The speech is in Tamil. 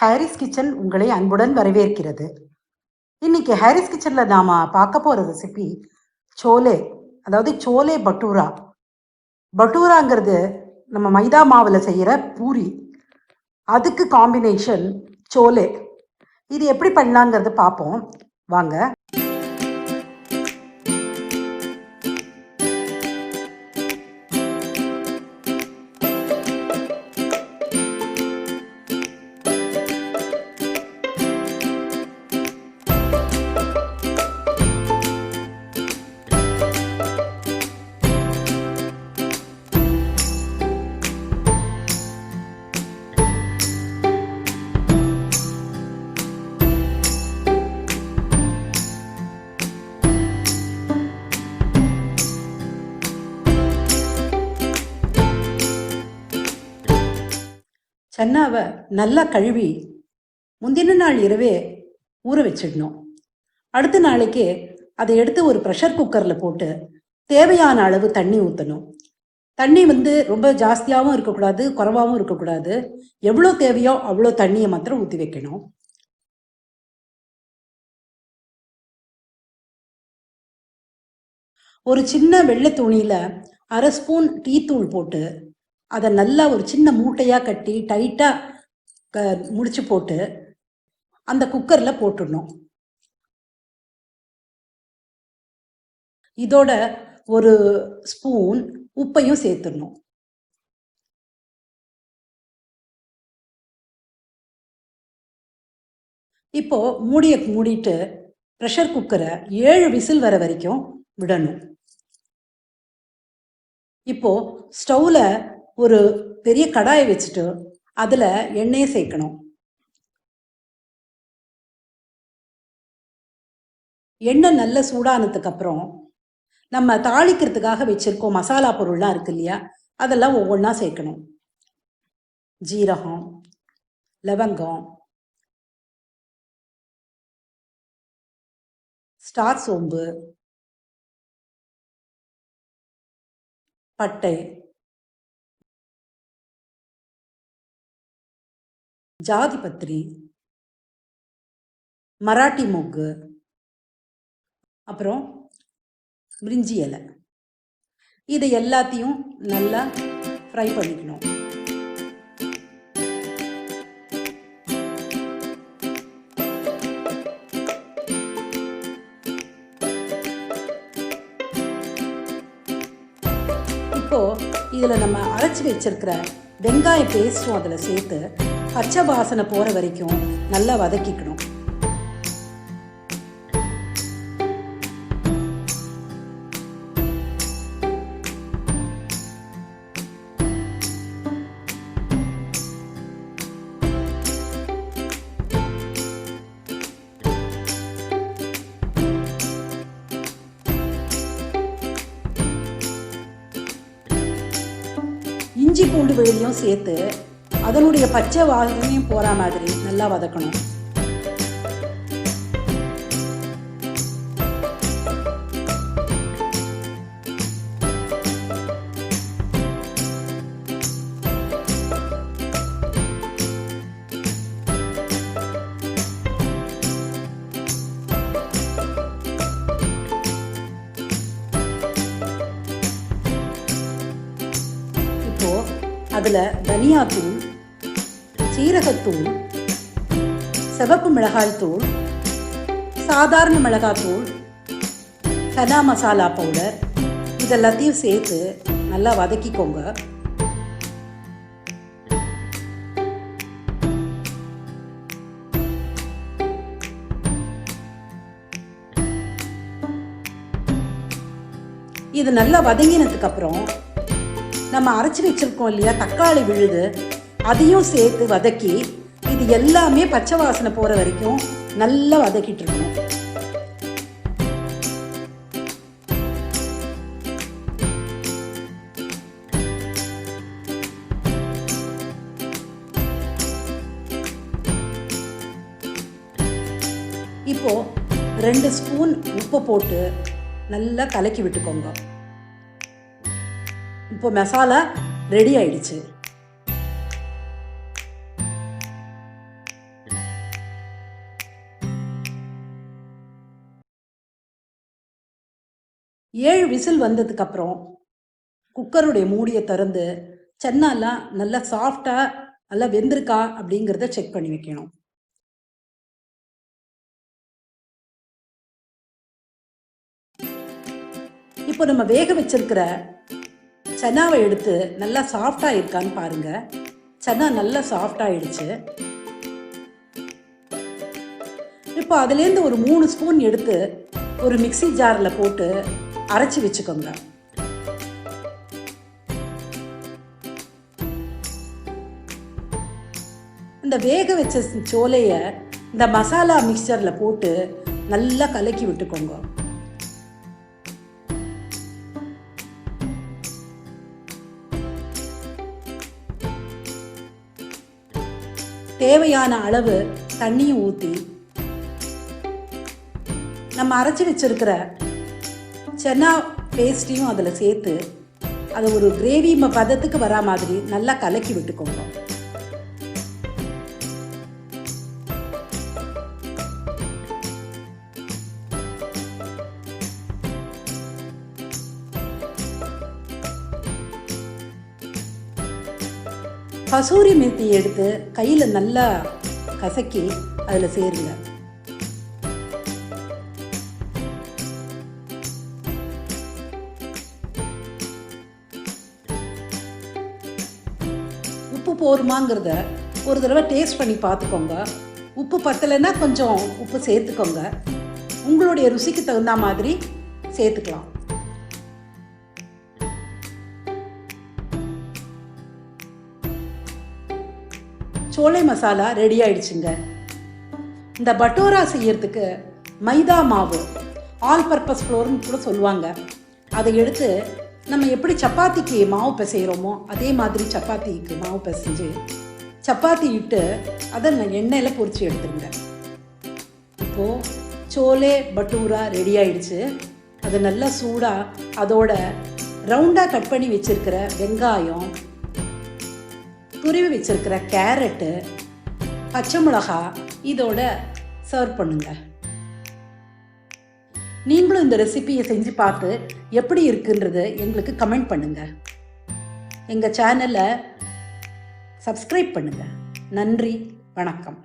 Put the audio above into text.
ஹாரிஸ் கிச்சன் உங்களை அன்புடன் வரவேற்கிறது. இன்னைக்கு ஹாரிஸ் கிச்சனில் நாம் பார்க்க போகிற ரெசிபி சோலே, அதாவது சோலே பட்டூரா. பட்டூராங்கிறது நம்ம மைதா மாவில் செய்கிற பூரி, அதுக்கு காம்பினேஷன் சோலே. இது எப்படி பண்ணலாங்கிறது பார்ப்போம் வாங்க. சன்னாவை நல்லா கழுவி முந்தின நாள் இரவே ஊற வச்சிடணும். அடுத்த நாளைக்கு அதை எடுத்து ஒரு ப்ரெஷர் குக்கரில் போட்டு தேவையான அளவு தண்ணி ஊற்றணும். தண்ணி ரொம்ப ஜாஸ்தியாகவும் இருக்கக்கூடாது, குறைவாகவும் இருக்கக்கூடாது. எவ்வளோ தேவையோ அவ்வளோ தண்ணியை மாத்திரம் ஊற்றி வைக்கணும். ஒரு சின்ன வெள்ளை துணியில் 1/2 ஸ்பூன் டீத்தூள் போட்டு அதை நல்லா ஒரு சின்ன மூட்டையாக கட்டி டைட்டாக முடிச்சு போட்டு அந்த குக்கரில் போட்டுடணும். இதோட ஒரு ஸ்பூன் உப்பையும் சேர்த்துடணும். இப்போ மூடியை மூடிட்டு ப்ரெஷர் குக்கரை 7 விசில் வர வரைக்கும் விடணும். இப்போ ஸ்டவ்வில் ஒரு பெரிய கடாயை வச்சுட்டு அதில் எண்ணெயை சேர்க்கணும். எண்ணெய் நல்ல சூடானதுக்கு அப்புறம் நம்ம தாளிக்கிறதுக்காக வச்சிருக்கோம் மசாலா பொருள்லாம் இருக்கு இல்லையா, அதெல்லாம் ஒவ்வொன்றா சேர்க்கணும். ஜீரகம், லவங்கம், ஸ்டார் சோம்பு, பட்டை, ஜாதிபத்ரி, மராட்டி மொக்கு, அப்புறம் பிரிஞ்சி இலை. இதை எல்லாத்தையும் நல்லா ஃப்ரை பண்ணிக்கணும். இப்போ இதில் நம்ம அரைச்சி வச்சிருக்கிற வெங்காய பேஸ்ட்டும் அதில் சேர்த்து பச்சை வாசனை போகிற வரைக்கும் நல்லா வதக்கிக்கணும். இஞ்சி பூண்டு விழுதியும் சேர்த்து அதனுடைய பச்சை வாசனையும் போகிற மாதிரி நல்லா வதக்கணும். இப்போ அதில் தனியாத்தூள், சீரகத்தூள், சிவப்பு மிளகாய் தூள், சாதாரண மிளகாத்தூள், சன்னா மசாலா பவுடர் இதெல்லாத்தையும் சேர்த்து நல்லா வதக்கிக்கோங்க. இது நல்லா வதங்கினதுக்கு அப்புறம் நம்ம அரைச்சி வச்சிருக்கோம் இல்லையா தக்காளி விழுது, அதையும் சேர்த்து வதக்கி இது எல்லாமே பச்சை வாசனை போகிற வரைக்கும் நல்லா வதக்கிட்டு இருக்கணும். இப்போ 2 ஸ்பூன் உப்பு போட்டு நல்லா கலக்கி விட்டுக்கோங்க. இப்போ மசாலா ரெடி ஆயிடுச்சு. 7 விசில் வந்ததுக்கப்புறம் குக்கருடைய மூடியை திறந்து சன்னாலாம் நல்லா சாஃப்டாக நல்லா வெந்திருக்கா அப்படிங்கிறத செக் பண்ணி வைக்கணும். இப்போ நம்ம வேக வச்சிருக்கிற சன்னாவை எடுத்து நல்லா சாஃப்டாக இருக்கான்னு பாருங்க. சன்னா நல்லா சாஃப்டாகிடுச்சு. இப்போ அதுலேருந்து ஒரு 3 ஸ்பூன் எடுத்து ஒரு மிக்சி ஜாரில் போட்டு அரைச்சி வச்சுக்கோங்க. இந்த வேக வச்ச சோலையை இந்த மசாலா மிக்சரில் போட்டு நல்லா கலக்கி விட்டுக்கோங்க. தேவையான அளவு தண்ணியும் ஊற்றி நம்ம அரைச்சி வச்சிருக்கிற சன்னா பேஸ்ட்டையும் அதில் சேர்த்து அதை ஒரு கிரேவி பதத்துக்கு வரா மாதிரி நல்லா கலக்கி விட்டுக்கோங்க. கசூரி மெத்தி எடுத்து கையில் நல்லா கசக்கி அதில் சேருங்க. உப்பு போருமாங்கிறத ஒரு தடவை டேஸ்ட் பண்ணி பார்த்துக்கோங்க. உப்பு பத்தலைன்னா கொஞ்சம் உப்பு சேர்த்துக்கோங்க. உங்களுடைய ருசிக்கு தகுந்த மாதிரி சேர்த்துக்கலாம். சோலை மசாலா ரெடி ஆயிடுச்சுங்க. இந்த பட்டோரா செய்யறதுக்கு மைதா மாவு, ஆல் பர்பஸ் ஃப்ளோர்னு கூட சொல்லுவாங்க, அதை எடுத்து நம்ம எப்படி சப்பாத்திக்கு மாவு பிசைகிறோமோ அதே மாதிரி சப்பாத்திக்கு மாவு பிசைஞ்சு சப்பாத்தி இட்டு அதை நான் எண்ணெயில் பொரிச்சு எடுத்துருங்க. இப்போது சோலே பட்டூரா ரெடி ஆயிடுச்சு. அது நல்லா சூடாக அதோட ரவுண்டாக கட் பண்ணி வச்சுருக்கிற வெங்காயம், துருவி வச்சிருக்கிற கேரட்டு, பச்சை மிளகா இதோட சர்வ் பண்ணுங்க. நீங்களும் இந்த ரெசிபியை செஞ்சு பார்த்து எப்படி இருக்குன்றது எங்களுக்கு கமெண்ட் பண்ணுங்க. எங்கள் சேனலை சப்ஸ்கிரைப் பண்ணுங்க. நன்றி, வணக்கம்.